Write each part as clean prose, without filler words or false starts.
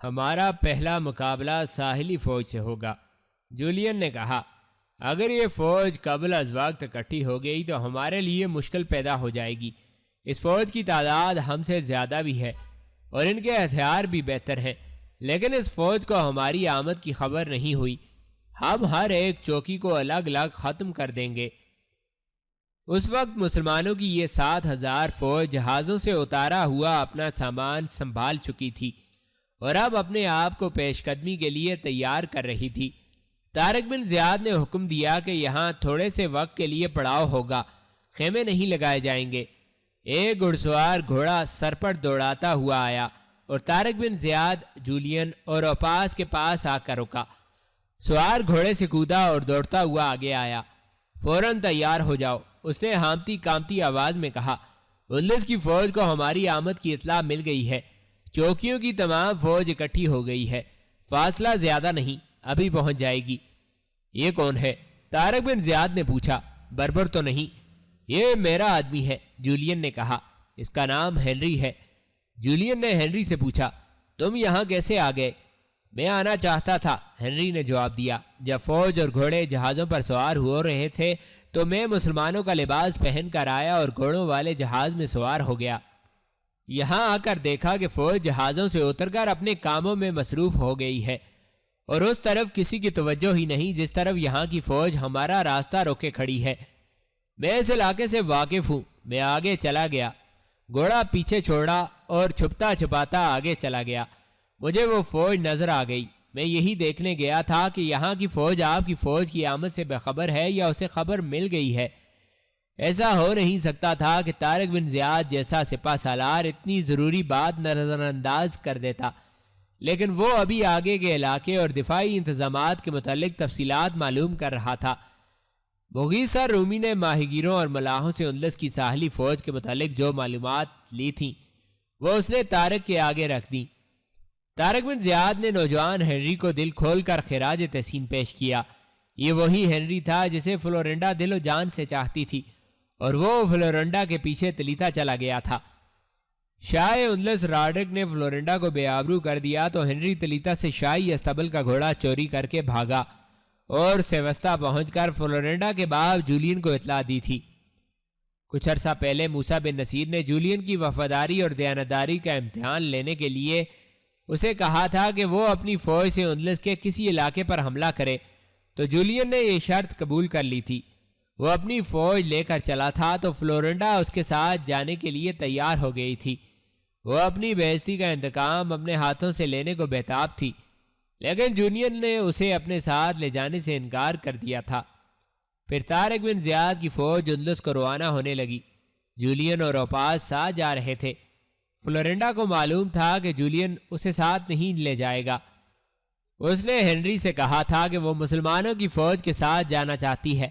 ہمارا پہلا مقابلہ ساحلی فوج سے ہوگا، جولین نے کہا۔ اگر یہ فوج قبل از وقت اکٹھی ہو گئی تو ہمارے لیے مشکل پیدا ہو جائے گی۔ اس فوج کی تعداد ہم سے زیادہ بھی ہے اور ان کے ہتھیار بھی بہتر ہیں، لیکن اس فوج کو ہماری آمد کی خبر نہیں ہوئی۔ ہم ہر ایک چوکی کو الگ الگ ختم کر دیں گے۔ اس وقت مسلمانوں کی یہ 7,000 فوج جہازوں سے اتارا ہوا اپنا سامان سنبھال چکی تھی اور اب اپنے آپ کو پیش قدمی کے لیے تیار کر رہی تھی۔ طارق بن زیاد نے حکم دیا کہ یہاں تھوڑے سے وقت کے لیے پڑاؤ ہوگا، خیمے نہیں لگائے جائیں گے۔ ایک گھڑ سوار گھوڑا سر پر دوڑاتا ہوا آیا اور طارق بن زیاد، جولین اور اوپاس کے پاس آ کر رکا۔ سوار گھوڑے سے کودا اور دوڑتا ہوا آگے آیا۔ فوراً تیار ہو جاؤ، اس نے ہامتی کامتی آواز میں کہا۔ اندلس کی فوج کو ہماری آمد کی اطلاع مل گئی ہے۔ چوکیوں کی تمام فوج اکٹھی ہو گئی ہے، فاصلہ زیادہ نہیں، ابھی پہنچ جائے گی۔ یہ کون ہے؟ طارق بن زیاد نے پوچھا۔ بربر تو نہیں؟ یہ میرا آدمی ہے، جولین نے کہا۔ اس کا نام ہنری ہے۔ جولین نے ہنری سے پوچھا، تم یہاں کیسے آ گئے؟ میں آنا چاہتا تھا، ہنری نے جواب دیا۔ جب فوج اور گھوڑے جہازوں پر سوار ہو رہے تھے تو میں مسلمانوں کا لباس پہن کر آیا اور گھوڑوں والے جہاز میں سوار ہو گیا۔ یہاں آ کر دیکھا کہ فوج جہازوں سے اتر کر اپنے کاموں میں مصروف ہو گئی ہے اور اس طرف کسی کی توجہ ہی نہیں جس طرف یہاں کی فوج ہمارا راستہ روکے کھڑی ہے۔ میں اس علاقے سے واقف ہوں، میں آگے چلا گیا۔ گھوڑا پیچھے چھوڑا اور چھپتا چھپاتا آگے چلا گیا۔ مجھے وہ فوج نظر آ گئی۔ میں یہی دیکھنے گیا تھا کہ یہاں کی فوج آپ کی فوج کی آمد سے بخبر ہے یا اسے خبر مل گئی ہے۔ ایسا ہو نہیں سکتا تھا کہ طارق بن زیاد جیسا سپہ سالار اتنی ضروری بات نظر انداز کر دیتا، لیکن وہ ابھی آگے کے علاقے اور دفاعی انتظامات کے متعلق تفصیلات معلوم کر رہا تھا۔ مغیثہ رومی نے ماہی گیروں اور ملاحوں سے اندلس کی ساحلی فوج کے متعلق جو معلومات لی تھیں وہ اس نے طارق کے آگے رکھ دیں۔ طارق بن زیاد نے نوجوان ہنری کو دل کھول کر خراج تحسین پیش کیا۔ یہ وہی ہنری تھا جسے فلورنڈا دل و جان سے چاہتی تھی اور وہ فلورنڈا کے پیچھے تلیتا چلا گیا تھا۔ شاہ اندلس راڈرک نے فلورنڈا کو بے آبرو کر دیا تو ہنری تلیتا سے شاہی استبل کا گھوڑا چوری کر کے بھاگا اور سیوستا پہنچ کر فلورنڈا کے باب جولین کو اطلاع دی تھی۔ کچھ عرصہ پہلے موسیٰ بن نصیر نے جولین کی وفاداری اور دیانتداری کا امتحان لینے کے لیے اسے کہا تھا کہ وہ اپنی فوج سے اندلس کے کسی علاقے پر حملہ کرے، تو جولین نے یہ شرط قبول کر لی تھی۔ وہ اپنی فوج لے کر چلا تھا تو فلورنڈا اس کے ساتھ جانے کے لیے تیار ہو گئی تھی۔ وہ اپنی بے عزتی کا انتقام اپنے ہاتھوں سے لینے کو بےتاب تھی، لیکن جولین نے اسے اپنے ساتھ لے جانے سے انکار کر دیا تھا۔ پھر طارق بن زیاد کی فوج اندلس کو روانہ ہونے لگی۔ جولین اور اوپاس ساتھ جا رہے تھے۔ فلورنڈا کو معلوم تھا کہ جولین اسے ساتھ نہیں لے جائے گا۔ اس نے ہنری سے کہا تھا کہ وہ مسلمانوں کی فوج کے ساتھ جانا چاہتی ہے۔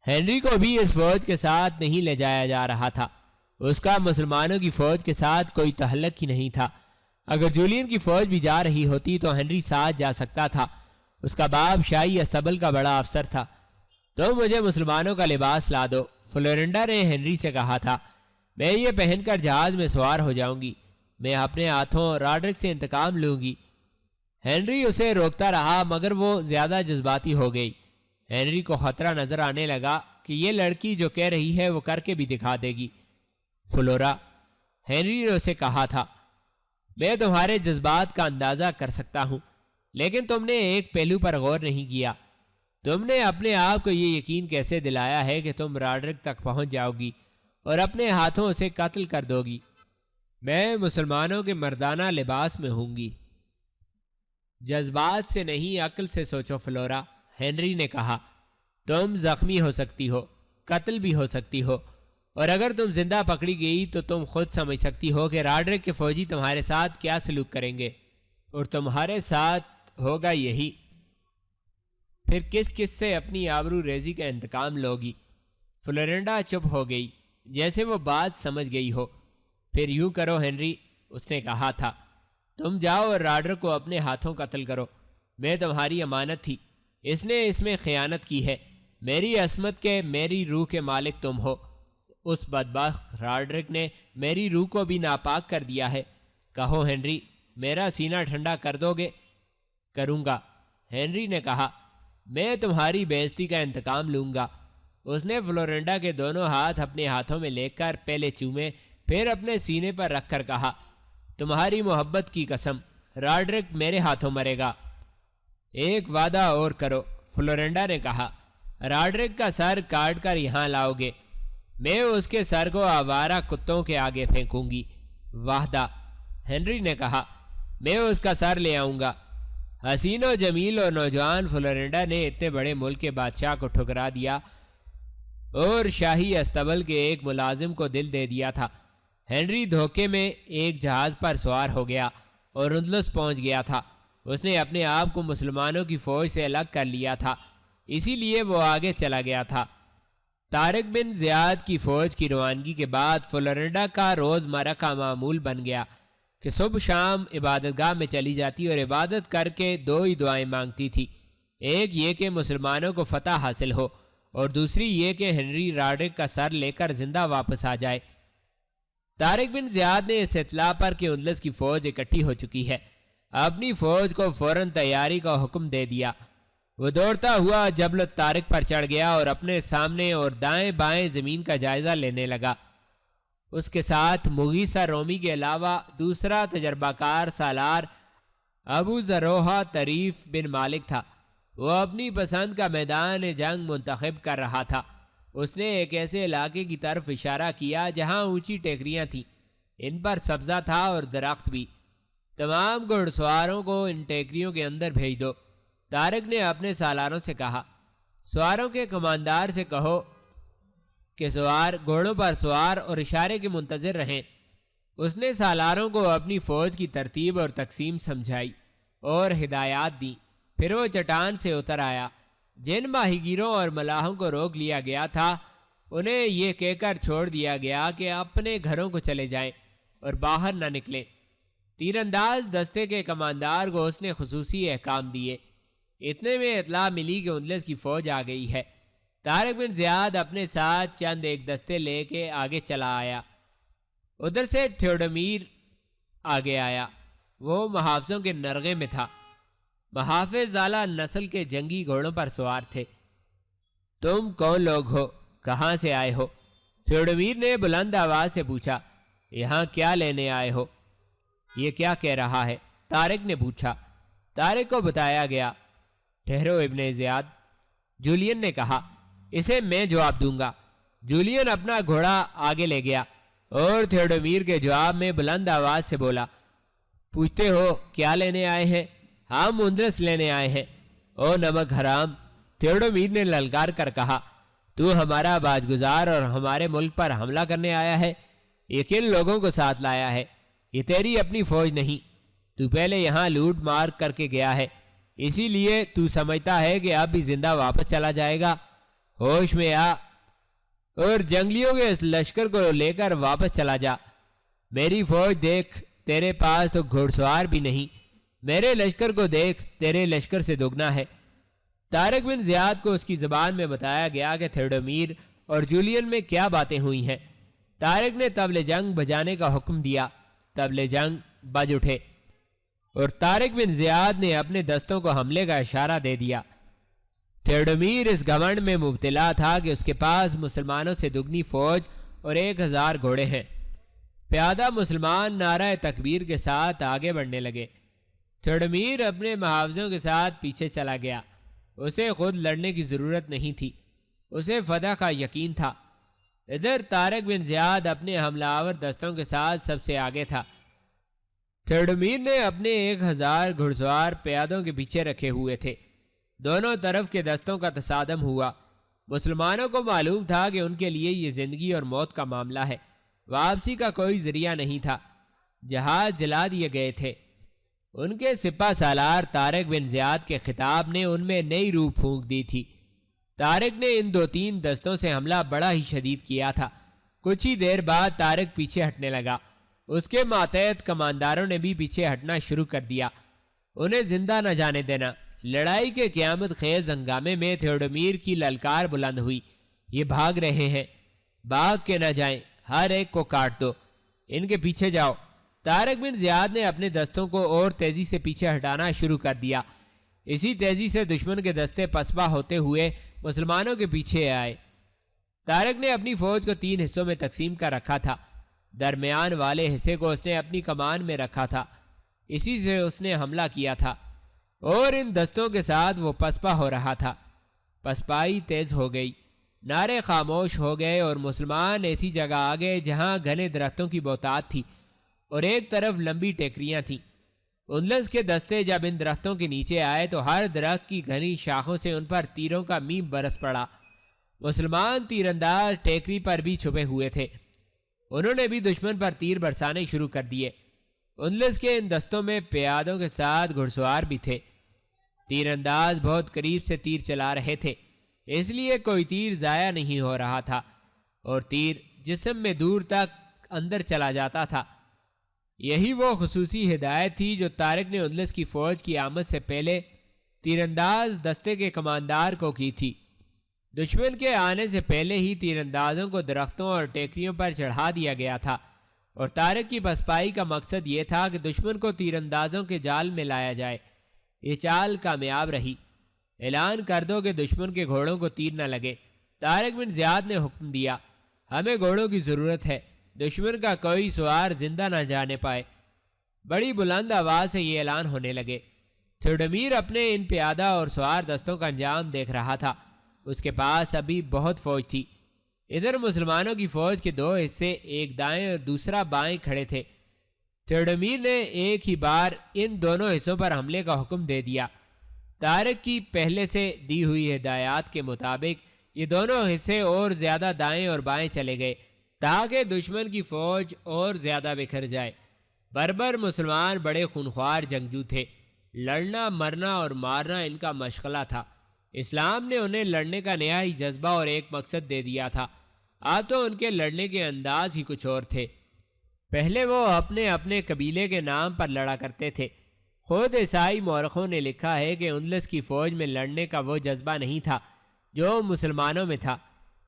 ہنری کو بھی اس فوج کے ساتھ نہیں لے جایا جا رہا تھا۔ اس کا مسلمانوں کی فوج کے ساتھ کوئی تعلق ہی نہیں تھا۔ اگر جولین کی فوج بھی جا رہی ہوتی تو ہنری ساتھ جا سکتا تھا۔ اس کا باپ شاہی استبل کا بڑا افسر تھا۔ تو مجھے مسلمانوں کا لباس لا دو، فلورنڈا نے ہنری سے کہا تھا۔ میں یہ پہن کر جہاز میں سوار ہو جاؤں گی۔ میں اپنے ہاتھوں راڈرک سے انتقام لوں گی۔ ہنری اسے روکتا رہا مگر وہ زیادہ جذباتی ہو گئی۔ ہنری کو خطرہ نظر آنے لگا کہ یہ لڑکی جو کہہ رہی ہے وہ کر کے بھی دکھا دے گی۔ فلورا، ہنری نے اسے کہا تھا، میں تمہارے جذبات کا اندازہ کر سکتا ہوں، لیکن تم نے ایک پہلو پر غور نہیں کیا۔ تم نے اپنے آپ کو یہ یقین کیسے دلایا ہے کہ تم راڈرک تک پہنچ جاؤ گی اور اپنے ہاتھوں اسے قتل کر دو گی؟ میں مسلمانوں کے مردانہ لباس میں ہوں گی۔ جذبات سے نہیں، عقل سے سوچو فلورا، ہنری نے کہا۔ تم زخمی ہو سکتی ہو، قتل بھی ہو سکتی ہو، اور اگر تم زندہ پکڑی گئی تو تم خود سمجھ سکتی ہو کہ راڈرک کے فوجی تمہارے ساتھ کیا سلوک کریں گے، اور تمہارے ساتھ ہوگا یہی۔ پھر کس کس سے اپنی آبرو ریزی کا انتقام لوگی؟ فلورنڈا چپ ہو گئی جیسے وہ بات سمجھ گئی ہو۔ پھر یوں کرو ہنری، اس نے کہا تھا، تم جاؤ اور راڈرک کو اپنے ہاتھوں قتل کرو۔ میں تمہاری امانت تھی، اس نے اس میں خیانت کی ہے۔ میری عصمت کے، میری روح کے مالک تم ہو۔ اس بدبخت راڈرک نے میری روح کو بھی ناپاک کر دیا ہے۔ کہو ہنری، میرا سینہ ٹھنڈا کر دو گے؟ کروں گا، ہنری نے کہا۔ میں تمہاری بے عزتی کا انتقام لوں گا۔ اس نے فلورینڈا کے دونوں ہاتھ اپنے ہاتھوں میں لے کر پہلے چومے، پھر اپنے سینے پر رکھ کر کہا، تمہاری محبت کی قسم، راڈرک میرے ہاتھوں مرے گا۔ ایک وعدہ اور کرو، فلورینڈا نے کہا۔ راڈرک کا سر کاٹ کر یہاں لاؤ گے، میں اس کے سر کو آوارہ کتوں کے آگے پھینکوں گی۔ وعدہ، ہنری نے کہا، میں اس کا سر لے آؤں گا۔ حسین و جمیل اور نوجوان فلورینڈا نے اتنے بڑے ملک کے بادشاہ کو ٹھکرا دیا اور شاہی استبل کے ایک ملازم کو دل دے دیا تھا۔ ہنری دھوکے میں ایک جہاز پر سوار ہو گیا اور اندلس پہنچ گیا تھا۔ اس نے اپنے آپ کو مسلمانوں کی فوج سے الگ کر لیا تھا، اسی لیے وہ آگے چلا گیا تھا۔ طارق بن زیاد کی فوج کی روانگی کے بعد فلورینڈا کا روزمرہ کا معمول بن گیا کہ صبح شام عبادت گاہ میں چلی جاتی اور عبادت کر کے دو ہی دعائیں مانگتی تھی، ایک یہ کہ مسلمانوں کو فتح حاصل ہو اور دوسری یہ کہ ہنری راڈرک کا سر لے کر زندہ واپس آ جائے۔ طارق بن زیاد نے اس اطلاع پر کہ اندلس کی فوج اکٹھی ہو چکی ہے، اپنی فوج کو فوراً تیاری کا حکم دے دیا۔ وہ دوڑتا ہوا جبل الطارق پر چڑھ گیا اور اپنے سامنے اور دائیں بائیں زمین کا جائزہ لینے لگا۔ اس کے ساتھ مغیثہ رومی کے علاوہ دوسرا تجربہ کار سالار ابو ذروحہ طریف بن مالک تھا۔ وہ اپنی پسند کا میدان جنگ منتخب کر رہا تھا۔ اس نے ایک ایسے علاقے کی طرف اشارہ کیا جہاں اونچی ٹیکریاں تھیں، ان پر سبزہ تھا اور درخت بھی۔ تمام گھڑ سواروں کو ان ٹیکریوں کے اندر بھیج دو۔ طارق نے اپنے سالاروں سے کہا، سواروں کے کماندار سے کہو کہ سوار گھوڑوں پر سوار اور اشارے کے منتظر رہیں۔ اس نے سالاروں کو اپنی فوج کی ترتیب اور تقسیم سمجھائی اور ہدایات دیں۔ پھر وہ چٹان سے اتر آیا۔ جن ماہی گیروں اور ملاحوں کو روک لیا گیا تھا انہیں یہ کہہ کر چھوڑ دیا گیا کہ اپنے گھروں کو چلے جائیں اور باہر نہ نکلیں۔ تیر انداز دستے کے کماندار کو اس نے خصوصی احکام دیے۔ اتنے میں اطلاع ملی کہ اندلس کی فوج آ گئی ہے۔ طارق بن زیاد اپنے ساتھ چند ایک دستے لے کے آگے چلا آیا۔ ادھر سے تھیوڈمیر آگے آیا۔ وہ محافظوں کے نرغے میں تھا۔ محافظ اعلیٰ نسل کے جنگی گھوڑوں پر سوار تھے۔ تم کون لوگ ہو؟ کہاں سے آئے ہو؟ تھیوڈمیر نے بلند آواز سے پوچھا۔ یہاں کیا لینے آئے ہو؟ یہ کیا کہہ رہا ہے؟ طارق نے پوچھا۔ طارق کو بتایا گیا۔ ٹھہرو ابن زیاد، جولین نے کہا، اسے میں جواب دوں گا۔ جولین اپنا گھوڑا آگے لے گیا اور تھیوڈمیر کے جواب میں بلند آواز سے بولا، پوچھتے ہو کیا لینے آئے ہیں؟ ہم اندلس لینے آئے ہیں۔ او نمک حرام، تھیوڈمیر نے للکار کر کہا، تو ہمارا باج گزار اور ہمارے ملک پر حملہ کرنے آیا ہے؟ یہ کن لوگوں کو ساتھ لایا ہے؟ یہ تیری اپنی فوج نہیں، تو پہلے یہاں لوٹ مار کر کے گیا ہے، اسی لیے تو سمجھتا ہے کہ اب بھی زندہ واپس چلا جائے گا۔ ہوش میں آ اور جنگلیوں کے اس لشکر کو لے کر واپس چلا جا۔ میری فوج دیکھ، تیرے پاس تو گھوڑ سوار بھی نہیں، میرے لشکر کو دیکھ، تیرے لشکر سے دگنا ہے۔ طارق بن زیاد کو اس کی زبان میں بتایا گیا کہ تھیوڈمیر اور جولین میں کیا باتیں ہوئی ہیں۔ طارق نے طبل جنگ بجانے کا حکم دیا۔ طبل جنگ بج اٹھے اور طارق بن زیاد نے اپنے دستوں کو حملے کا اشارہ دے دیا۔ تھیوڈمیر اس گھمنڈ میں مبتلا تھا کہ اس کے پاس مسلمانوں سے دگنی فوج اور 1000 گھوڑے ہیں۔ پیادہ مسلمان نعرہ تکبیر کے ساتھ آگے بڑھنے لگے۔ تھیوڈمیر اپنے محافظوں کے ساتھ پیچھے چلا گیا۔ اسے خود لڑنے کی ضرورت نہیں تھی، اسے فتح کا یقین تھا۔ ادھر طارق بن زیاد اپنے حملہ آور دستوں کے ساتھ سب سے آگے تھا۔ تھیوڈمیر نے اپنے 1000 گھڑ سوار پیادوں کے پیچھے رکھے ہوئے تھے۔ دونوں طرف کے دستوں کا تصادم ہوا۔ مسلمانوں کو معلوم تھا کہ ان کے لیے یہ زندگی اور موت کا معاملہ ہے۔ واپسی کا کوئی ذریعہ نہیں تھا۔ جہاز جلا دیے گئے تھے۔ ان کے سپہ سالار طارق بن زیاد کے خطاب نے ان میں نئی روح پھونک دی تھی۔ طارق نے ان 2-3 دستوں سے حملہ بڑا ہی شدید کیا تھا۔ کچھ ہی دیر بعد طارق پیچھے ہٹنے لگا۔ اس کے ماتحت کمانداروں نے بھی پیچھے ہٹنا شروع کر دیا۔ انہیں زندہ نہ جانے دینا۔ لڑائی کے قیامت خیز ہنگامے میں تھیوڈمیر کی للکار بلند ہوئی، یہ بھاگ رہے ہیں، بھاگ کے نہ جائیں، ہر ایک کو کاٹ دو، ان کے پیچھے جاؤ۔ طارق بن زیاد نے اپنے دستوں کو اور تیزی سے پیچھے ہٹانا شروع کر دیا۔ اسی تیزی سے دشمن کے دستے پسپا ہوتے ہوئے مسلمانوں کے پیچھے آئے۔ طارق نے اپنی فوج کو 3 حصوں میں تقسیم کر رکھا تھا۔ درمیان والے حصے کو اس نے اپنی کمان میں رکھا تھا، اسی سے اس نے حملہ کیا تھا، اور ان دستوں کے ساتھ وہ پسپا ہو رہا تھا۔ پسپائی تیز ہو گئی، نعرے خاموش ہو گئے، اور مسلمان ایسی جگہ آ گئے جہاں گھنے درختوں کی بہتات تھی اور ایک طرف لمبی ٹیکریاں تھیں۔ اندلس کے دستے جب ان درختوں کے نیچے آئے تو ہر درخت کی گھنی شاخوں سے ان پر تیروں کا میم برس پڑا۔ مسلمان تیر انداز ٹیکری پر بھی چھپے ہوئے تھے، انہوں نے بھی دشمن پر تیر برسانے شروع کر دیے۔ اندلس کے ان دستوں میں پیادوں کے ساتھ گھڑ سوار بھی تھے۔ تیر انداز بہت قریب سے تیر چلا رہے تھے، اس لیے کوئی تیر ضائع نہیں ہو رہا تھا، اور تیر جسم میں دور تک اندر چلا جاتا تھا۔ یہی وہ خصوصی ہدایت تھی جو طارق نے اندلس کی فوج کی آمد سے پہلے تیر انداز دستے کے کماندار کو کی تھی۔ دشمن کے آنے سے پہلے ہی تیر اندازوں کو درختوں اور ٹیکریوں پر چڑھا دیا گیا تھا، اور طارق کی پسپائی کا مقصد یہ تھا کہ دشمن کو تیر اندازوں کے جال میں لایا جائے۔ یہ چال کامیاب رہی۔ اعلان کر دو کہ دشمن کے گھوڑوں کو تیر نہ لگے۔ طارق بن زیاد نے حکم دیا، ہمیں گھوڑوں کی ضرورت ہے، دشمن کا کوئی سوار زندہ نہ جانے پائے۔ بڑی بلند آواز سے یہ اعلان ہونے لگے۔ تھیوڈمیر اپنے ان پیادہ اور سوار دستوں کا انجام دیکھ رہا تھا، اس کے پاس ابھی بہت فوج تھی۔ ادھر مسلمانوں کی فوج کے 2 حصے، ایک دائیں اور دوسرا بائیں کھڑے تھے۔ تھیوڈمیر نے ایک ہی بار ان دونوں حصوں پر حملے کا حکم دے دیا۔ طارق کی پہلے سے دی ہوئی ہدایات کے مطابق یہ دونوں حصے اور زیادہ دائیں اور بائیں چلے گئے تاکہ دشمن کی فوج اور زیادہ بکھر جائے۔ بربر مسلمان بڑے خونخوار جنگجو تھے، لڑنا مرنا اور مارنا ان کا مشغلہ تھا۔ اسلام نے انہیں لڑنے کا نہایی جذبہ اور ایک مقصد دے دیا تھا، اب تو ان کے لڑنے کے انداز ہی کچھ اور تھے۔ پہلے وہ اپنے اپنے قبیلے کے نام پر لڑا کرتے تھے۔ خود عیسائی مورخوں نے لکھا ہے کہ اندلس کی فوج میں لڑنے کا وہ جذبہ نہیں تھا جو مسلمانوں میں تھا۔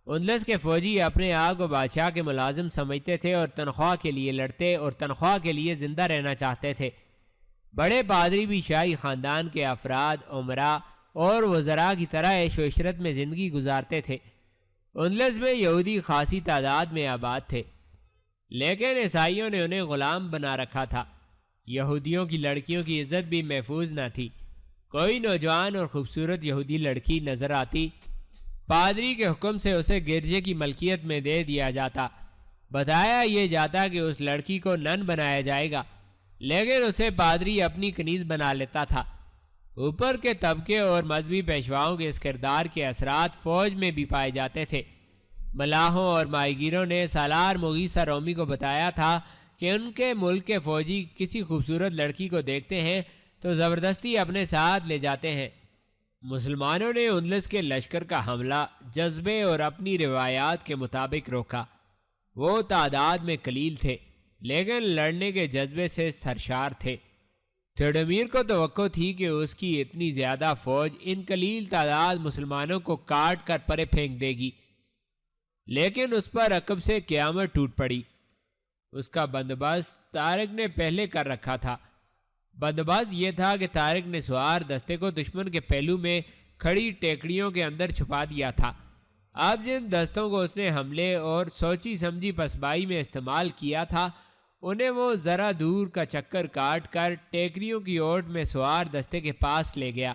اندلس کے فوجی اپنے آپ کو بادشاہ کے ملازم سمجھتے تھے اور تنخواہ کے لیے لڑتے اور تنخواہ کے لیے زندہ رہنا چاہتے تھے۔ بڑے پادری بھی شاہی خاندان کے افراد، عمراء اور وزراء کی طرح عیش و عشرت میں زندگی گزارتے تھے۔ اندلس میں یہودی خاصی تعداد میں آباد تھے، لیکن عیسائیوں نے انہیں غلام بنا رکھا تھا۔ یہودیوں کی لڑکیوں کی عزت بھی محفوظ نہ تھی۔ کوئی نوجوان اور خوبصورت یہودی لڑکی نظر آتی، پادری کے حکم سے اسے گرجے کی ملکیت میں دے دیا جاتا۔ بتایا یہ جاتا کہ اس لڑکی کو نن بنایا جائے گا، لیکن اسے پادری اپنی کنیز بنا لیتا تھا۔ اوپر کے طبقے اور مذہبی پیشواؤں کے اس کردار کے اثرات فوج میں بھی پائے جاتے تھے۔ ملاحوں اور ماہی گیروں نے سالار مغیثہ رومی کو بتایا تھا کہ ان کے ملک کے فوجی کسی خوبصورت لڑکی کو دیکھتے ہیں تو زبردستی اپنے ساتھ لے جاتے ہیں۔ مسلمانوں نے اندلس کے لشکر کا حملہ جذبے اور اپنی روایات کے مطابق روکا۔ وہ تعداد میں قلیل تھے، لیکن لڑنے کے جذبے سے سرشار تھے۔ تھیوڈمیر کو توقع تھی کہ اس کی اتنی زیادہ فوج ان قلیل تعداد مسلمانوں کو کاٹ کر پرے پھینک دے گی، لیکن اس پر عقب سے قیامت ٹوٹ پڑی۔ اس کا بندوبست طارق نے پہلے کر رکھا تھا۔ بندوبست یہ تھا کہ طارق نے سوار دستے کو دشمن کے پہلو میں کھڑی ٹیکڑیوں کے اندر چھپا دیا تھا۔ اب جن دستوں کو اس نے حملے اور سوچی سمجھی پسبائی میں استعمال کیا تھا، انہیں وہ ذرا دور کا چکر کاٹ کر ٹیکریوں کی اوٹ میں سوار دستے کے پاس لے گیا۔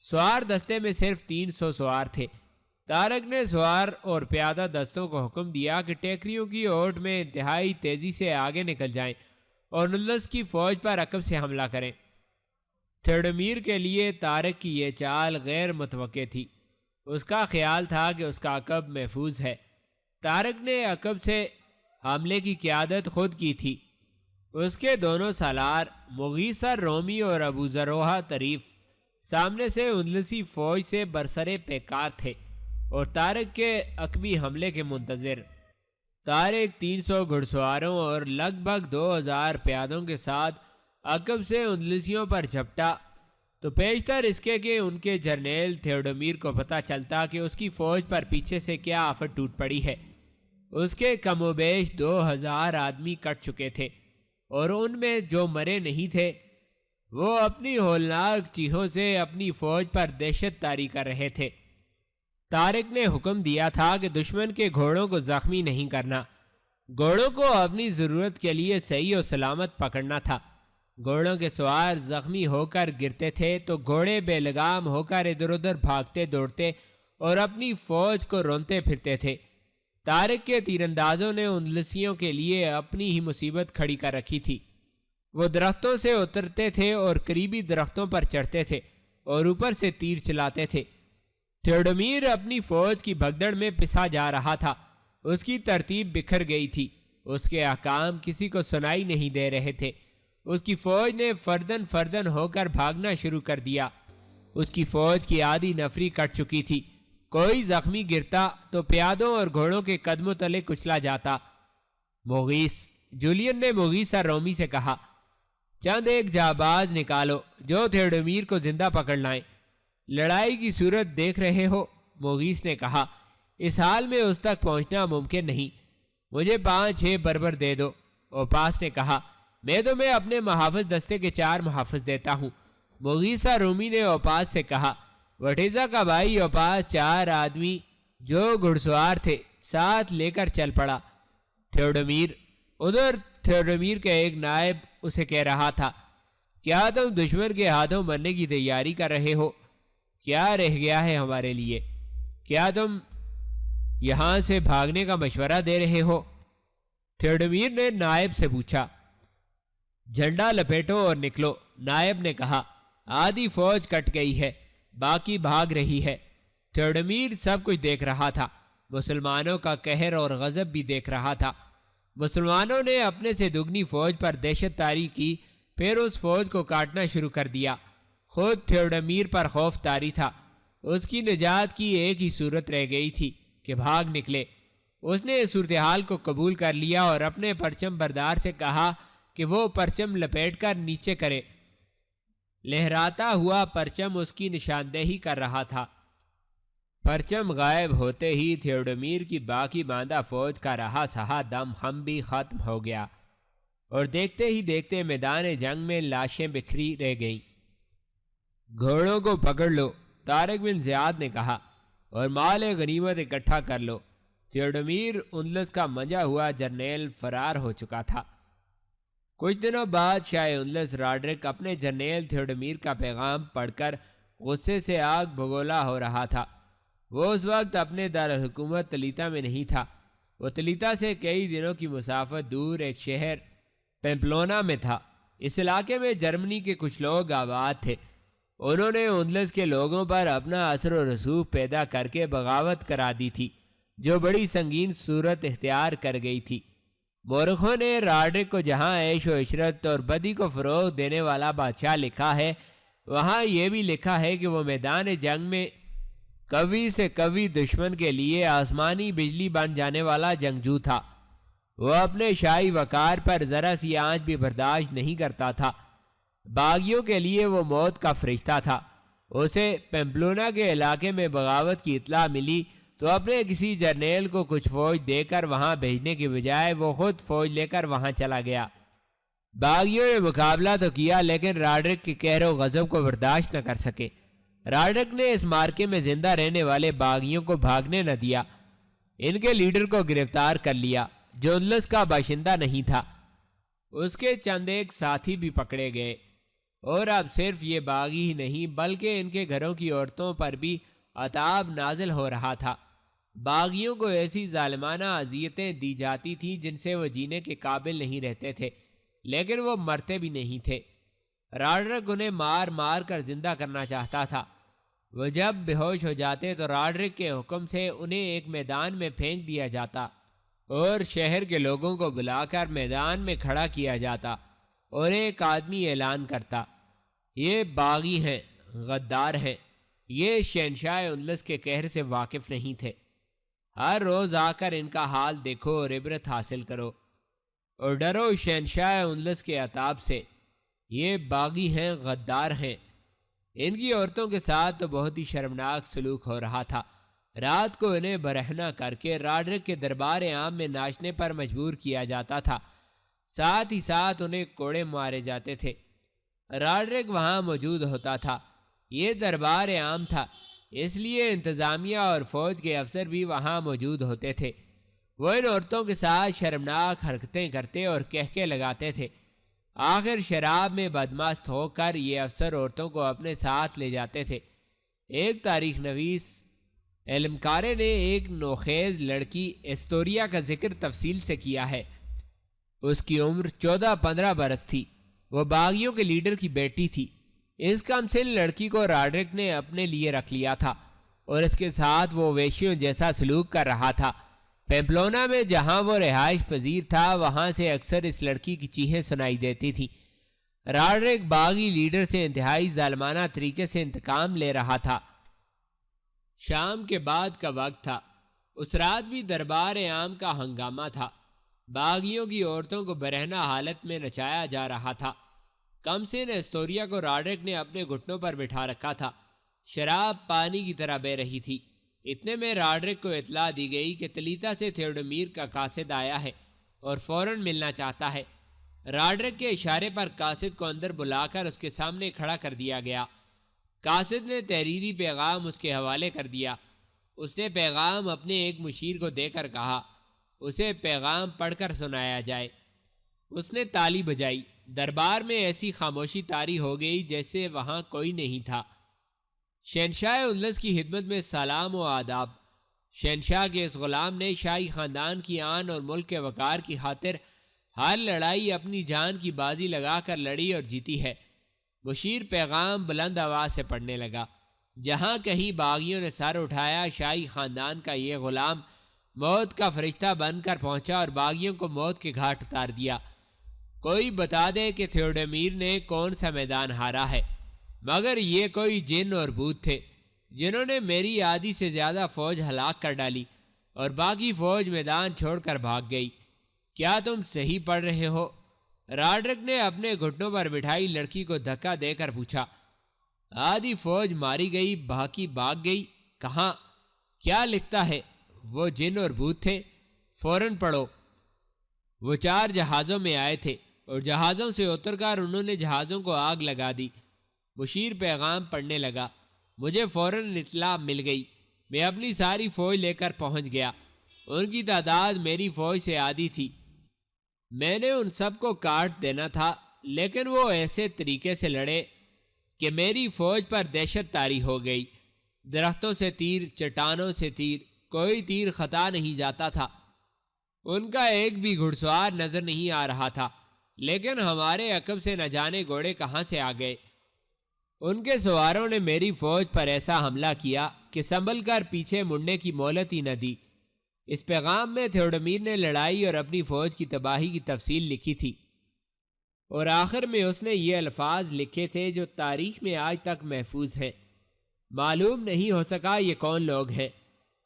سوار دستے میں صرف 300 سوار تھے۔ طارق نے سوار اور پیادہ دستوں کو حکم دیا کہ ٹیکریوں کی اوٹ میں انتہائی تیزی سے آگے نکل جائیں اور اندلس کی فوج پر عقب سے حملہ کریں۔ تھیوڈمیر کے لیے طارق کی یہ چال غیر متوقع تھی۔ اس کا خیال تھا کہ اس کا عقب محفوظ ہے۔ طارق نے عقب سے حملے کی قیادت خود کی تھی۔ اس کے دونوں سالار مغیثہ رومی اور ابو ذروحہ طریف سامنے سے اندلسی فوج سے برسرے پیکار تھے اور طارق کے عقبی حملے کے منتظر۔ طارق 300 گھڑ سواروں اور لگ بھگ 2000 پیادوں کے ساتھ عقب سے اندلسیوں پر جھپٹا تو پیشتر اس کے کہ ان کے جرنیل تھیوڈمیر کو پتہ چلتا کہ اس کی فوج پر پیچھے سے کیا آفت ٹوٹ پڑی ہے۔ اس کے کم و بیش 2000 آدمی کٹ چکے تھے اور ان میں جو مرے نہیں تھے وہ اپنی ہولناک چیخوں سے اپنی فوج پر دہشت طاری کر رہے تھے۔ طارق نے حکم دیا تھا کہ دشمن کے گھوڑوں کو زخمی نہیں کرنا، گھوڑوں کو اپنی ضرورت کے لیے صحیح و سلامت پکڑنا تھا۔ گھوڑوں کے سوار زخمی ہو کر گرتے تھے تو گھوڑے بے لگام ہو کر ادھر ادھر بھاگتے دوڑتے اور اپنی فوج کو رونتے پھرتے تھے۔ طارق کے تیر اندازوں نے اندلسیوں کے لیے اپنی ہی مصیبت کھڑی کر رکھی تھی۔ وہ درختوں سے اترتے تھے اور قریبی درختوں پر چڑھتے تھے اور اوپر سے تیر چلاتے تھے۔ تھیوڈمیر اپنی فوج کی بھگدڑ میں پسا جا رہا تھا، اس کی ترتیب بکھر گئی تھی، اس کے احکام کسی کو سنائی نہیں دے رہے تھے۔ اس کی فوج نے فردن فردن ہو کر بھاگنا شروع کر دیا۔ اس کی فوج کی آدھی نفری کٹ چکی تھی، کوئی زخمی گرتا تو پیادوں اور گھوڑوں کے قدموں تلے کچلا جاتا۔ مغیث، جولین نے مغیث رومی سے کہا، چند ایک جاباز نکالو جو تھیوڈمیر کو زندہ پکڑ لائیں۔ لڑائی کی صورت دیکھ رہے ہو، مغیث نے کہا، اس حال میں اس تک پہنچنا ممکن نہیں، مجھے 5-6 بربر دے دو۔ اوپاس نے کہا، میں تمہیں اپنے محافظ دستے کے 4 محافظ دیتا ہوں۔ مغیثہ رومی نے اوپاس سے کہا، وٹیزہ کا بھائی اوپاس 4 آدمی جو گھڑ سوار تھے ساتھ لے کر چل پڑا۔ تھیوڈمیر کا ایک نائب اسے کہہ رہا تھا، کیا تم دشمن کے ہاتھوں مرنے کی تیاری کر رہے ہو؟ کیا رہ گیا ہے ہمارے لیے؟ کیا تم یہاں سے بھاگنے کا مشورہ دے رہے ہو؟ تھیوڈمیر نے نائب سے پوچھا۔ جھنڈا لپیٹو اور نکلو، نائب نے کہا، آدھی فوج کٹ گئی ہے، باقی بھاگ رہی ہے۔ تھیوڈمیر سب کچھ دیکھ رہا تھا، مسلمانوں کا قہر اور غضب بھی دیکھ رہا تھا۔ مسلمانوں نے اپنے سے دگنی فوج پر دہشت طاری کی، پھر اس فوج کو کاٹنا شروع کر دیا۔ خود تھیوڈمیر پر خوف طاری تھا، اس کی نجات کی ایک ہی صورت رہ گئی تھی کہ بھاگ نکلے۔ اس نے اس صورتحال کو قبول کر لیا اور اپنے پرچم بردار سے کہا کہ وہ پرچم لپیٹ کر نیچے کرے۔ لہراتا ہوا پرچم اس کی نشاندہی کر رہا تھا۔ پرچم غائب ہوتے ہی تھیوڈمیر کی باقی باندھا فوج کا رہا سہا دم خم بھی ختم ہو گیا اور دیکھتے ہی دیکھتے میدان جنگ میں لاشیں بکھری رہ گئیں۔ گھوڑوں کو پکڑ لو، طارق بن زیاد نے کہا، اور مال غنیمت اکٹھا کر لو۔ تھیوڈمیر اندلس کا منجا ہوا جرنیل فرار ہو چکا تھا۔ کچھ دنوں بعد شاہ اندلس راڈرک اپنے جرنیل تھیوڈمیر کا پیغام پڑھ کر غصے سے آگ بگولا ہو رہا تھا۔ وہ اس وقت اپنے دارالحکومت تلیتا میں نہیں تھا، وہ تلیتا سے کئی دنوں کی مسافت دور ایک شہر پیمپلونا میں تھا۔ اس علاقے میں جرمنی کے کچھ لوگ آباد تھے، انہوں نے اندلس کے لوگوں پر اپنا اثر و رسوخ پیدا کر کے بغاوت کرا دی تھی جو بڑی سنگین صورت اختیار کر گئی تھی۔ مورخوں نے راڈرک کو جہاں عیش و عشرت اور بدی کو فروغ دینے والا بادشاہ لکھا ہے، وہاں یہ بھی لکھا ہے کہ وہ میدان جنگ میں قوی سے قوی دشمن کے لیے آسمانی بجلی بن جانے والا جنگجو تھا۔ وہ اپنے شاہی وقار پر ذرا سی آنچ بھی برداشت نہیں کرتا تھا۔ باغیوں کے لیے وہ موت کا فرشتہ تھا۔ اسے پیمپلونا کے علاقے میں بغاوت کی اطلاع ملی تو اپنے کسی جرنیل کو کچھ فوج دے کر وہاں بھیجنے کے بجائے وہ خود فوج لے کر وہاں چلا گیا۔ باغیوں نے مقابلہ تو کیا لیکن راڈرک کے قہر و غضب کو برداشت نہ کر سکے۔ راڈرک نے اس مارکے میں زندہ رہنے والے باغیوں کو بھاگنے نہ دیا، ان کے لیڈر کو گرفتار کر لیا جو اندلس کا باشندہ نہیں تھا۔ اس کے چند ایک ساتھی بھی پکڑے گئے، اور اب صرف یہ باغی ہی نہیں بلکہ ان کے گھروں کی عورتوں پر بھی عذاب نازل ہو رہا تھا۔ باغیوں کو ایسی ظالمانہ اذیتیں دی جاتی تھیں جن سے وہ جینے کے قابل نہیں رہتے تھے، لیکن وہ مرتے بھی نہیں تھے۔ راڈرک انہیں مار مار کر زندہ کرنا چاہتا تھا۔ وہ جب بے ہوش ہو جاتے تو راڈرک کے حکم سے انہیں ایک میدان میں پھینک دیا جاتا اور شہر کے لوگوں کو بلا کر میدان میں کھڑا کیا جاتا اور ایک آدمی اعلان کرتا، یہ باغی ہیں، غدار ہیں، یہ شہنشاہ اندلس کے قہر سے واقف نہیں تھے۔ ہر روز آ کر ان کا حال دیکھو اور عبرت حاصل کرو اور ڈرو شہنشاہ اندلس کے عتاب سے۔ یہ باغی ہیں، غدار ہیں۔ ان کی عورتوں کے ساتھ تو بہت ہی شرمناک سلوک ہو رہا تھا۔ رات کو انہیں برہنہ کر کے راڈرک کے دربار عام میں ناچنے پر مجبور کیا جاتا تھا۔ ساتھ ہی ساتھ انہیں کوڑے مارے جاتے تھے۔ راڈرک وہاں موجود ہوتا تھا۔ یہ دربار عام تھا، اس لیے انتظامیہ اور فوج کے افسر بھی وہاں موجود ہوتے تھے۔ وہ ان عورتوں کے ساتھ شرمناک حرکتیں کرتے اور کہکے لگاتے تھے۔ آخر شراب میں بدمست ہو کر یہ افسر عورتوں کو اپنے ساتھ لے جاتے تھے۔ ایک تاریخ نویس علمکارے نے ایک نوخیز لڑکی ایستوریا کا ذکر تفصیل سے کیا ہے۔ اس کی عمر 14-15 برس تھی۔ وہ باغیوں کے لیڈر کی بیٹی تھی۔ اس کم سن لڑکی کو راڈرک نے اپنے لیے رکھ لیا تھا اور اس کے ساتھ وہ ویشیوں جیسا سلوک کر رہا تھا۔ پیمپلونا میں جہاں وہ رہائش پذیر تھا وہاں سے اکثر اس لڑکی کی چیخیں سنائی دیتی تھیں۔ راڈرک باغی لیڈر سے انتہائی ظالمانہ طریقے سے انتقام لے رہا تھا۔ شام کے بعد کا وقت تھا۔ اس رات بھی دربار عام کا ہنگامہ تھا۔ باغیوں کی عورتوں کو برہنہ حالت میں نچایا جا رہا تھا۔ کم سن ایستوریا کو راڈرک نے اپنے گھٹنوں پر بٹھا رکھا تھا۔ شراب پانی کی طرح بہہ رہی تھی۔ اتنے میں راڈرک کو اطلاع دی گئی کہ تلیتا سے تھیوڈمیر کا قاصد آیا ہے اور فوراً ملنا چاہتا ہے۔ راڈرک کے اشارے پر قاصد کو اندر بلا کر اس کے سامنے کھڑا کر دیا گیا۔ قاصد نے تحریری پیغام اس کے حوالے کر دیا۔ اس نے پیغام اپنے ایک مشیر کو دے کر کہا اسے پیغام پڑھ کر سنایا جائے۔ اس نے تالی بجائی۔ دربار میں ایسی خاموشی طاری ہو گئی جیسے وہاں کوئی نہیں تھا۔ شہنشاہ اندلس کی خدمت میں سلام و آداب۔ شہنشاہ کے اس غلام نے شاہی خاندان کی آن اور ملک کے وقار کی خاطر ہر لڑائی اپنی جان کی بازی لگا کر لڑی اور جیتی ہے۔ مشیر پیغام بلند آواز سے پڑھنے لگا۔ جہاں کہیں باغیوں نے سر اٹھایا، شاہی خاندان کا یہ غلام موت کا فرشتہ بن کر پہنچا اور باغیوں کو موت کے گھاٹ اتار دیا۔ کوئی بتا دے کہ تھیوڈمیر نے کون سا میدان ہارا ہے، مگر یہ کوئی جن اور بھوت تھے جنہوں نے میری آدھی سے زیادہ فوج ہلاک کر ڈالی اور باقی فوج میدان چھوڑ کر بھاگ گئی۔ کیا تم صحیح پڑھ رہے ہو؟ راڈرک نے اپنے گھٹنوں پر بٹھائی لڑکی کو دھکا دے کر پوچھا۔ آدھی فوج ماری گئی، باقی بھاگ گئی، کہاں؟ کیا لکھتا ہے؟ وہ جن اور بھوت تھے؟ فوراً پڑھو۔ وہ 4 جہازوں میں آئے تھے اور جہازوں سے اتر کر انہوں نے جہازوں کو آگ لگا دی۔ مشیر پیغام پڑھنے لگا۔ مجھے فوراً اطلاع مل گئی۔ میں اپنی ساری فوج لے کر پہنچ گیا۔ ان کی تعداد میری فوج سے آدھی تھی۔ میں نے ان سب کو کاٹ دینا تھا، لیکن وہ ایسے طریقے سے لڑے کہ میری فوج پر دہشت طاری ہو گئی۔ درختوں سے تیر، چٹانوں سے تیر، کوئی تیر خطا نہیں جاتا تھا۔ ان کا ایک بھی گھڑ سوار نظر نہیں آ رہا تھا، لیکن ہمارے عقب سے نہ جانے گھوڑے کہاں سے آ گئے۔ ان کے سواروں نے میری فوج پر ایسا حملہ کیا کہ سنبھل کر پیچھے مڑنے کی مہلت ہی نہ دی۔ اس پیغام میں تھیوڈمیر نے لڑائی اور اپنی فوج کی تباہی کی تفصیل لکھی تھی، اور آخر میں اس نے یہ الفاظ لکھے تھے جو تاریخ میں آج تک محفوظ ہیں۔ معلوم نہیں ہو سکا یہ کون لوگ ہیں،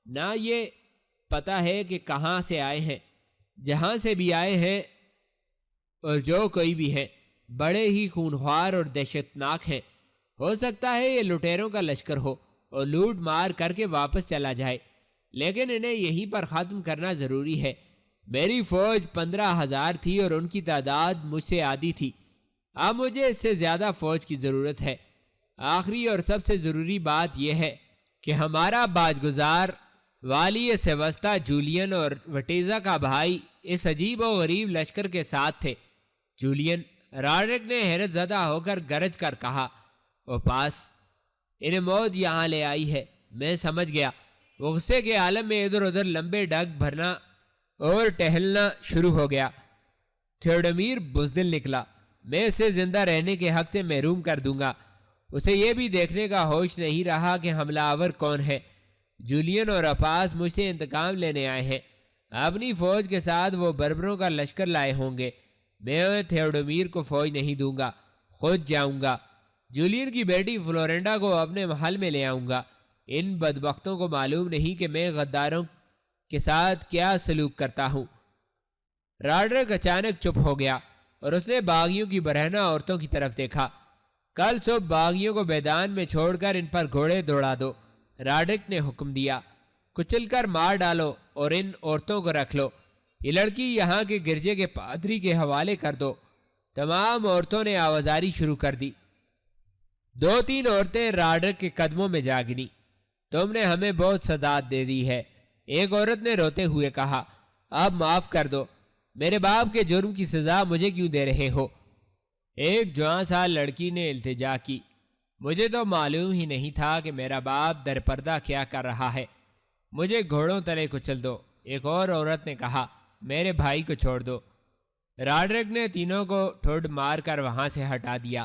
نہ یہ پتہ ہے کہ کہاں سے آئے ہیں۔ جہاں سے بھی آئے ہیں اور جو کوئی بھی ہے، بڑے ہی خونخوار اور دہشت ناک ہیں۔ ہو سکتا ہے یہ لٹیروں کا لشکر ہو اور لوٹ مار کر کے واپس چلا جائے، لیکن انہیں یہیں پر ختم کرنا ضروری ہے۔ میری فوج 15,000 تھی اور ان کی تعداد مجھ سے آدھی تھی۔ اب مجھے اس سے زیادہ فوج کی ضرورت ہے۔ آخری اور سب سے ضروری بات یہ ہے کہ ہمارا باجگزار والی سیوستا جولین اور وٹیزا کا بھائی اس عجیب و غریب لشکر کے ساتھ تھے۔ جولین، راڈرک نے حیرت زدہ ہو کر گرج کر کہا، او پاس، انہیں موت یہاں لے آئی ہے۔ میں سمجھ گیا۔ وہ غصے کے عالم میں ادھر ادھر لمبے ڈگ بھرنا اور ٹہلنا شروع ہو گیا۔ تھیوڈمیر بزدل نکلا۔ میں اسے زندہ رہنے کے حق سے محروم کر دوں گا۔ اسے یہ بھی دیکھنے کا ہوش نہیں رہا کہ حملہ آور کون ہے۔ جولین اور اپاس مجھ سے انتقام لینے آئے ہیں۔ اپنی فوج کے ساتھ وہ بربروں کا لشکر لائے ہوں گے۔ میں تھیوڈمیر کو فوج نہیں دوں گا، خود جاؤں گا۔ جولین کی بیٹی فلورینڈا کو اپنے محل میں لے آؤں گا۔ ان بدبختوں کو معلوم نہیں کہ میں غداروں کے ساتھ کیا سلوک کرتا ہوں۔ راڈرک اچانک چپ ہو گیا اور اس نے باغیوں کی برہنہ عورتوں کی طرف دیکھا۔ کل صبح باغیوں کو میدان میں چھوڑ کر ان پر گھوڑے دوڑا دو، راڈرک نے حکم دیا۔ کچل کر مار ڈالو اور ان عورتوں کو رکھ لو۔ یہ لڑکی یہاں کے گرجے کے پادری کے حوالے کر دو۔ تمام عورتوں نے آوازاری شروع کر دی۔ 2-3 عورتیں راڈرک کے قدموں میں جا گریں۔ تم نے ہمیں بہت سزا دے دی ہے، ایک عورت نے روتے ہوئے کہا۔ اب معاف کر دو، میرے باپ کے جرم کی سزا مجھے کیوں دے رہے ہو؟ ایک جوان سال لڑکی نے التجا کی۔ مجھے تو معلوم ہی نہیں تھا کہ میرا باپ در پردہ کیا کر رہا ہے، مجھے گھوڑوں تلے کچل دو۔ ایک اور عورت نے کہا، میرے بھائی کو چھوڑ دو۔ راڈرک نے تینوں کو ٹھوڈ مار کر وہاں سے ہٹا دیا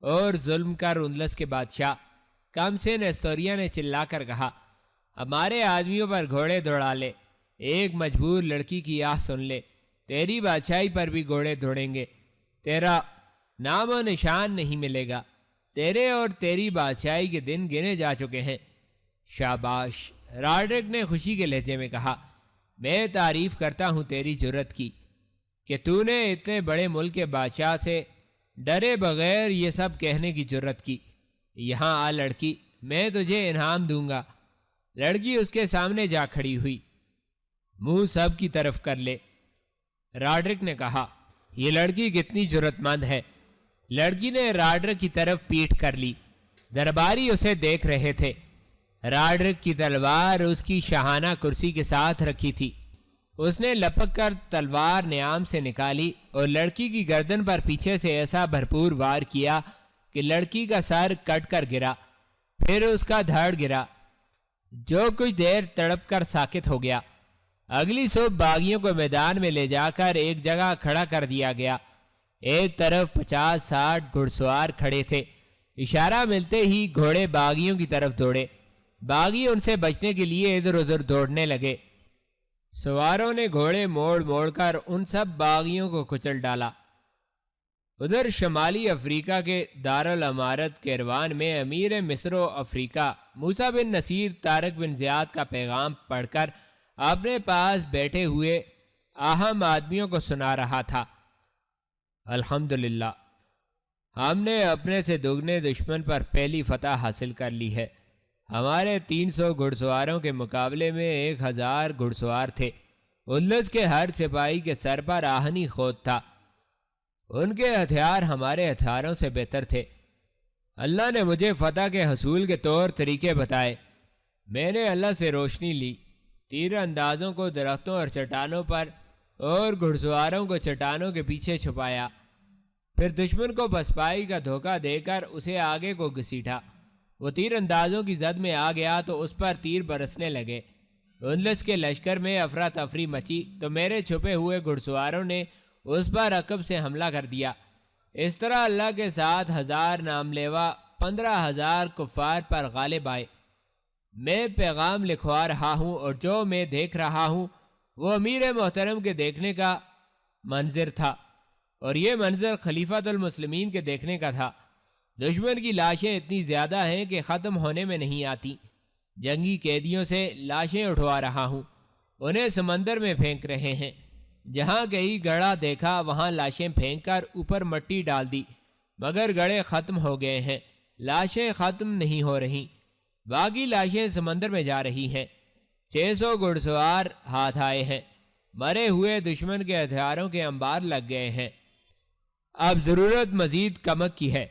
اور ظلم کر اندلس کے بادشاہ کمسن استوریا نے چلا کر کہا، ہمارے آدمیوں پر گھوڑے دوڑا لے، ایک مجبور لڑکی کی آہ سن لے، تیری بادشاہی پر بھی گھوڑے دوڑیں گے، تیرا نام و نشان نہیں ملے گا، تیرے اور تیری بادشاہی کے دن گنے جا چکے ہیں۔ شاباش، راڈرک نے خوشی کے لہجے میں کہا، میں تعریف کرتا ہوں تیری جرت کی کہ تو نے اتنے بڑے ملک کے بادشاہ سے ڈرے بغیر یہ سب کہنے کی جرت کی۔ یہاں آ لڑکی، میں تجھے انعام دوں گا۔ لڑکی اس کے سامنے جا کھڑی ہوئی۔ منہ سب کی طرف کر لے۔ راڈرک نے کہا، یہ لڑکی کتنی جرت مند ہے۔ لڑکی نے راڈرک کی طرف پیٹھ کر لی۔ درباری اسے دیکھ رہے تھے۔ راڈرک کی تلوار اس کی شاہانہ کرسی کے ساتھ رکھی تھی۔ اس نے لپک کر تلوار نیام سے نکالی اور لڑکی کی گردن پر پیچھے سے ایسا بھرپور وار کیا کہ لڑکی کا سر کٹ کر گرا، پھر اس کا دھڑ گرا، جو کچھ دیر تڑپ کر ساکت ہو گیا۔ اگلی صبح باغیوں کو میدان میں لے جا کر ایک جگہ کھڑا کر دیا گیا۔ ایک طرف 50-60 گھڑ سوار کھڑے تھے۔ اشارہ ملتے ہی گھوڑے باغیوں کی طرف دوڑے۔ باغی ان سے بچنے کے لیے ادھر ادھر دوڑنے لگے۔ سواروں نے گھوڑے موڑ موڑ کر ان سب باغیوں کو کچل ڈالا۔ ادھر شمالی افریقہ کے دارالامارت کیروان میں امیر مصر و افریقہ موسیٰ بن نصیر طارق بن زیاد کا پیغام پڑھ کر اپنے پاس بیٹھے ہوئے اہم آدمیوں کو سنا رہا تھا۔ الحمدللہ، ہم نے اپنے سے دگنے دشمن پر پہلی فتح حاصل کر لی ہے۔ ہمارے 300 گھڑ سواروں کے مقابلے میں 1000 گھڑ سوار تھے۔ اندلس کے ہر سپاہی کے سر پر آہنی خود تھا۔ ان کے ہتھیار ہمارے ہتھیاروں سے بہتر تھے۔ اللہ نے مجھے فتح کے حصول کے طور طریقے بتائے۔ میں نے اللہ سے روشنی لی، تیر اندازوں کو درختوں اور چٹانوں پر اور گھڑ سواروں کو چٹانوں کے پیچھے چھپایا، پھر دشمن کو پسپائی کا دھوکہ دے کر اسے آگے کو گھسیٹا۔ وہ تیر اندازوں کی زد میں آ گیا تو اس پر تیر برسنے لگے۔ اندلس کے لشکر میں افراتفری مچی تو میرے چھپے ہوئے گھڑ سواروں نے اس پر عقب سے حملہ کر دیا۔ اس طرح اللہ کے ساتھ 1000 نام لیوا 15,000 کفار پر غالب آئے۔ میں پیغام لکھوا رہا ہوں اور جو میں دیکھ رہا ہوں وہ امیر محترم کے دیکھنے کا منظر تھا، اور یہ منظر خلیفۃ المسلمین کے دیکھنے کا تھا۔ دشمن کی لاشیں اتنی زیادہ ہیں کہ ختم ہونے میں نہیں آتی۔ جنگی قیدیوں سے لاشیں اٹھوا رہا ہوں، انہیں سمندر میں پھینک رہے ہیں۔ جہاں کہیں گڑھا دیکھا وہاں لاشیں پھینک کر اوپر مٹی ڈال دی، مگر گڑھے ختم ہو گئے ہیں، لاشیں ختم نہیں ہو رہی، باقی لاشیں سمندر میں جا رہی ہیں۔ 600 گھڑ سوار ہاتھ آئے ہیں، مرے ہوئے دشمن کے ہتھیاروں کے انبار لگ گئے ہیں۔ اب ضرورت مزید کمک کی ہے۔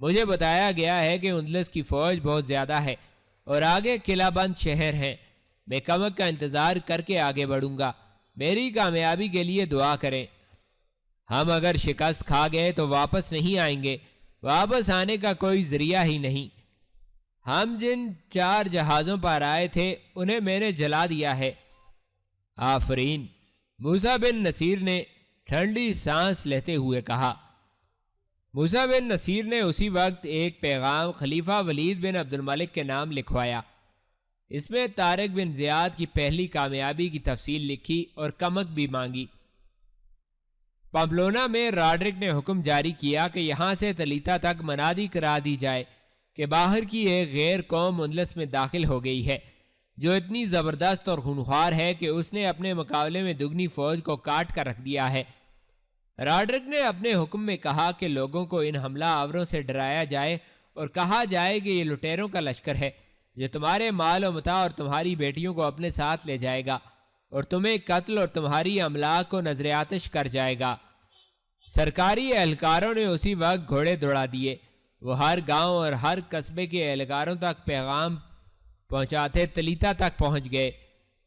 مجھے بتایا گیا ہے کہ اندلس کی فوج بہت زیادہ ہے اور آگے قلعہ بند شہر ہیں۔ میں کمک کا انتظار کر کے آگے بڑھوں گا۔ میری کامیابی کے لیے دعا کریں۔ ہم اگر شکست کھا گئے تو واپس نہیں آئیں گے، واپس آنے کا کوئی ذریعہ ہی نہیں۔ ہم جن 4 جہازوں پر آئے تھے انہیں میں نے جلا دیا ہے۔ آفرین، موسیٰ بن نصیر نے ٹھنڈی سانس لیتے ہوئے کہا۔ موسیٰ بن نصیر نے اسی وقت ایک پیغام خلیفہ ولید بن عبد الملک کے نام لکھوایا۔ اس میں طارق بن زیاد کی پہلی کامیابی کی تفصیل لکھی اور کمک بھی مانگی۔ پمپلونا میں راڈرک نے حکم جاری کیا کہ یہاں سے تلیتا تک منادی کرا دی جائے کہ باہر کی ایک غیر قوم اندلس میں داخل ہو گئی ہے، جو اتنی زبردست اور خونخوار ہے کہ اس نے اپنے مقابلے میں دگنی فوج کو کاٹ کر رکھ دیا ہے۔ راڈرک نے اپنے حکم میں کہا کہ لوگوں کو ان حملہ آوروں سے ڈرایا جائے اور کہا جائے کہ یہ لٹیروں کا لشکر ہے جو تمہارے مال و متاع اور تمہاری بیٹیوں کو اپنے ساتھ لے جائے گا۔ اور تمہیں قتل اور تمہاری املاک کو نظر آتش کر جائے گا۔ سرکاری اہلکاروں نے اسی وقت گھوڑے دوڑا دیے۔ وہ ہر گاؤں اور ہر قصبے کے اہلکاروں تک پیغام پہنچاتے تلیتا تک پہنچ گئے۔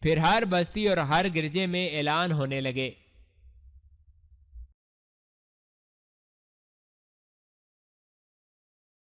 پھر ہر بستی اور ہر گرجے میں اعلان ہونے لگے